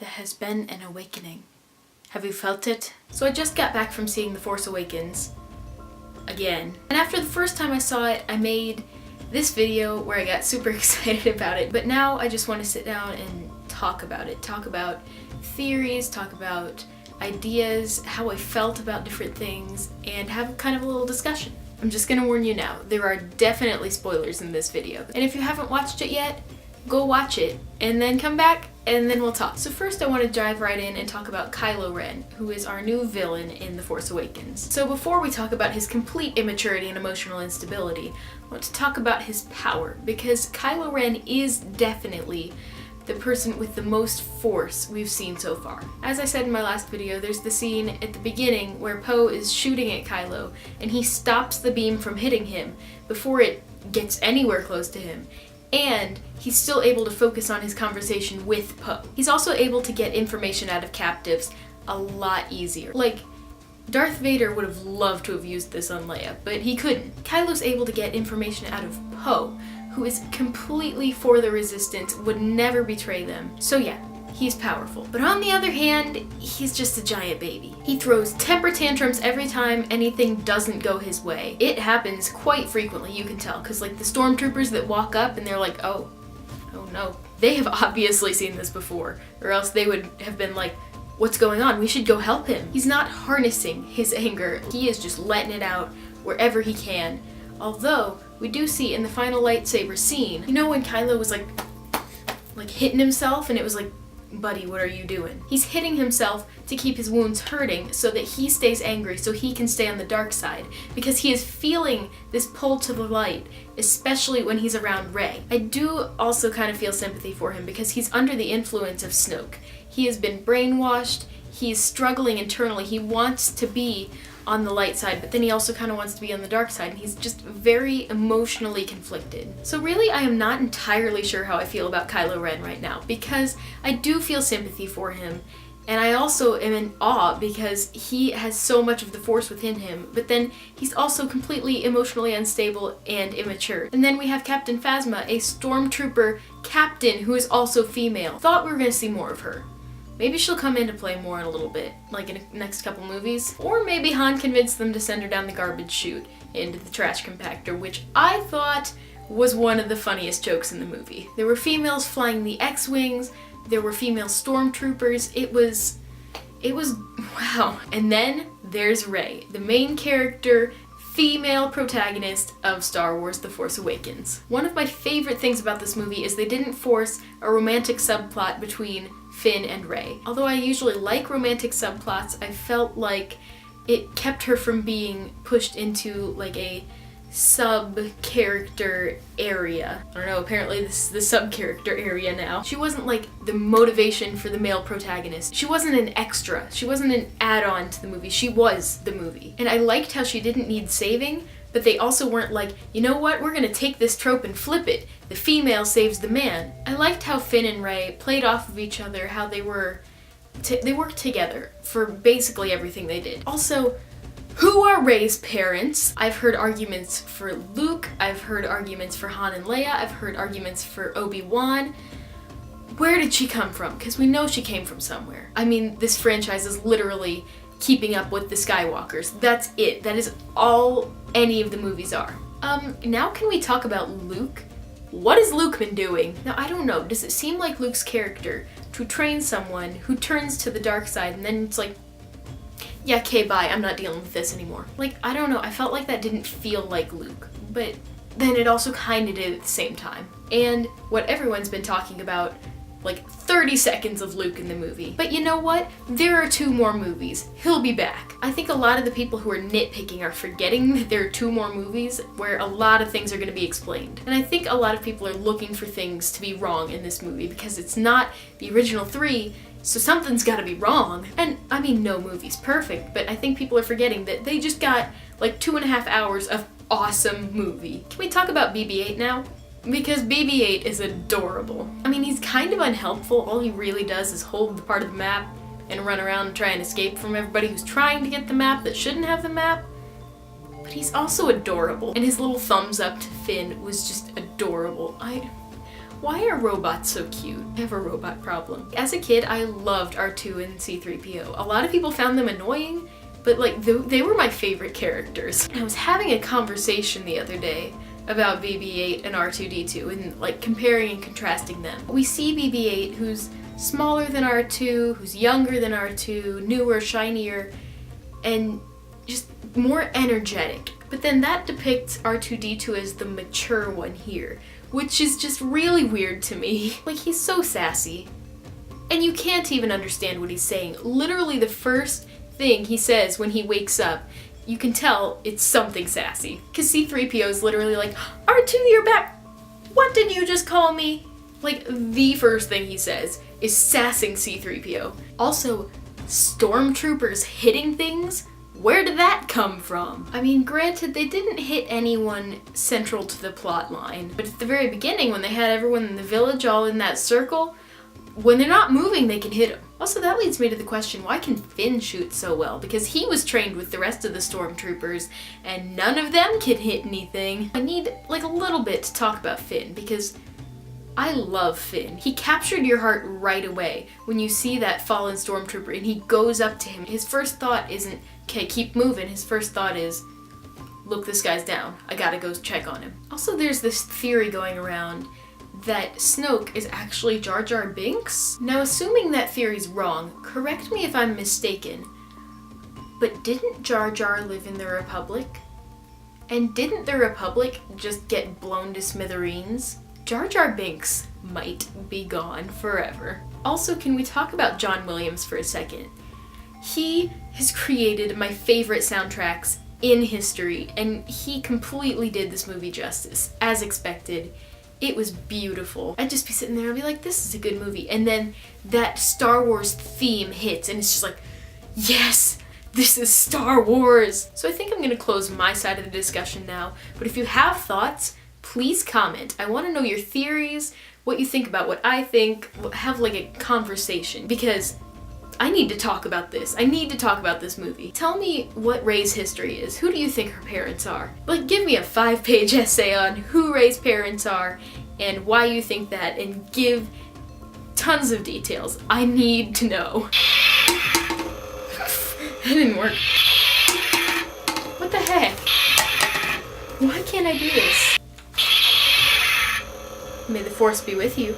There has been an awakening. Have you felt it? So I just got back from seeing The Force Awakens again. And after the first time I saw it, I made this video where I got super excited about it. But now I just want to sit down and talk about it. Talk about theories, talk about ideas, how I felt about different things, and have kind of a little discussion. I'm just gonna warn you now, there are definitely spoilers in this video. And if you haven't watched it yet, go watch it, and then come back, and then we'll talk. So first I want to dive right in and talk about Kylo Ren, who is our new villain in The Force Awakens. So before we talk about his complete immaturity and emotional instability, I want to talk about his power, because Kylo Ren is definitely the person with the most force we've seen so far. As I said in my last video, there's the scene at the beginning where Poe is shooting at Kylo, and he stops the beam from hitting him before it gets anywhere close to him. And he's still able to focus on his conversation with Poe. He's also able to get information out of captives a lot easier. Like, Darth Vader would have loved to have used this on Leia, but he couldn't. Kylo's able to get information out of Poe, who is completely for the Resistance, would never betray them. So yeah, he's powerful. But on the other hand, he's just a giant baby. He throws temper tantrums every time anything doesn't go his way. It happens quite frequently, you can tell, because like the stormtroopers that walk up and they're like, oh no. They have obviously seen this before, or else they would have been like, what's going on? We should go help him. He's not harnessing his anger. He is just letting it out wherever he can. Although, we do see in the final lightsaber scene, you know when Kylo was like hitting himself and it was like, buddy, what are you doing? He's hitting himself to keep his wounds hurting so that he stays angry, so he can stay on the dark side, because he is feeling this pull to the light, especially when he's around Rey. I do also kind of feel sympathy for him because he's under the influence of Snoke. He has been brainwashed, he's struggling internally, he wants to be on the light side, but then he also kind of wants to be on the dark side, and he's just very emotionally conflicted. So really, I am not entirely sure how I feel about Kylo Ren right now, because I do feel sympathy for him, and I also am in awe because he has so much of the Force within him, but then he's also completely emotionally unstable and immature. And then we have Captain Phasma, a stormtrooper captain who is also female. Thought we were going to see more of her. Maybe she'll come into play more in a little bit, like in the next couple movies. Or maybe Han convinced them to send her down the garbage chute into the trash compactor, which I thought was one of the funniest jokes in the movie. There were females flying the X-Wings, there were female stormtroopers, it was wow. And then there's Rey, the main character, female protagonist of Star Wars The Force Awakens. One of my favorite things about this movie is they didn't force a romantic subplot between Finn and Rey. Although I usually like romantic subplots, I felt like it kept her from being pushed into like a sub-character area. I don't know, apparently this is the sub-character area now. She wasn't like the motivation for the male protagonist. She wasn't an extra. She wasn't an add-on to the movie. She was the movie. And I liked how she didn't need saving, but they also weren't like, you know what, we're gonna take this trope and flip it. The female saves the man. I liked how Finn and Rey played off of each other, how they worked together for basically everything they did. Also, who are Rey's parents? I've heard arguments for Luke, I've heard arguments for Han and Leia, I've heard arguments for Obi-Wan. Where did she come from? Because we know she came from somewhere. I mean, this franchise is literally keeping up with the Skywalkers. That's it. That is all any of the movies are. Now can we talk about Luke? What has Luke been doing? Now, I don't know. Does it seem like Luke's character to train someone who turns to the dark side and then it's like, yeah, okay, bye, I'm not dealing with this anymore. Like, I don't know. I felt like that didn't feel like Luke, but then it also kind of did at the same time. And what everyone's been talking about, like 30 seconds of Luke in the movie. But you know what? There are 2 more movies. He'll be back. I think a lot of the people who are nitpicking are forgetting that there are 2 more movies where a lot of things are going to be explained. And I think a lot of people are looking for things to be wrong in this movie because it's not the original 3, so something's gotta be wrong. And I mean, no movie's perfect, but I think people are forgetting that they just got like 2.5 hours of awesome movie. Can we talk about BB-8 now? Because BB-8 is adorable. I mean, he's kind of unhelpful. All he really does is hold the part of the map and run around and try and escape from everybody who's trying to get the map that shouldn't have the map. But he's also adorable. And his little thumbs up to Finn was just adorable. Why are robots so cute? I have a robot problem. As a kid, I loved R2 and C-3PO. A lot of people found them annoying, but like they were my favorite characters. I was having a conversation the other day about BB-8 and R2-D2 and like comparing and contrasting them. We see BB-8 who's smaller than R2, who's younger than R2, newer, shinier, and just more energetic. But then that depicts R2-D2 as the mature one here, which is just really weird to me. Like, he's so sassy. And you can't even understand what he's saying. Literally the first thing he says when he wakes up, you can tell it's something sassy. Because C-3PO is literally like, R2, you're back! What did you just call me? Like, the first thing he says is sassing C-3PO. Also, stormtroopers hitting things? Where did that come from? I mean, granted, they didn't hit anyone central to the plot line, but at the very beginning, when they had everyone in the village all in that circle, when they're not moving, they can hit them. Also, that leads me to the question, why can Finn shoot so well? Because he was trained with the rest of the stormtroopers, and none of them can hit anything. I need, like, a little bit to talk about Finn, because I love Finn. He captured your heart right away when you see that fallen stormtrooper and he goes up to him. His first thought isn't, okay, keep moving. His first thought is, look, this guy's down. I gotta go check on him. Also, there's this theory going around that Snoke is actually Jar Jar Binks. Now, assuming that theory's wrong, correct me if I'm mistaken, but didn't Jar Jar live in the Republic? And didn't the Republic just get blown to smithereens? Jar Jar Binks might be gone forever. Also, can we talk about John Williams for a second? He has created my favorite soundtracks in history, and he completely did this movie justice, as expected. It was beautiful. I'd just be sitting there and be like, this is a good movie. And then that Star Wars theme hits, and it's just like, yes, this is Star Wars. So I think I'm gonna close my side of the discussion now, but if you have thoughts, please comment. I want to know your theories, what you think about what I think, have like a conversation, because I need to talk about this. I need to talk about this movie. Tell me what Rey's history is. Who do you think her parents are? Like, give me a 5-page essay on who Rey's parents are and why you think that, and give tons of details. I need to know. That didn't work. What the heck? Why can't I do this? May the Force be with you.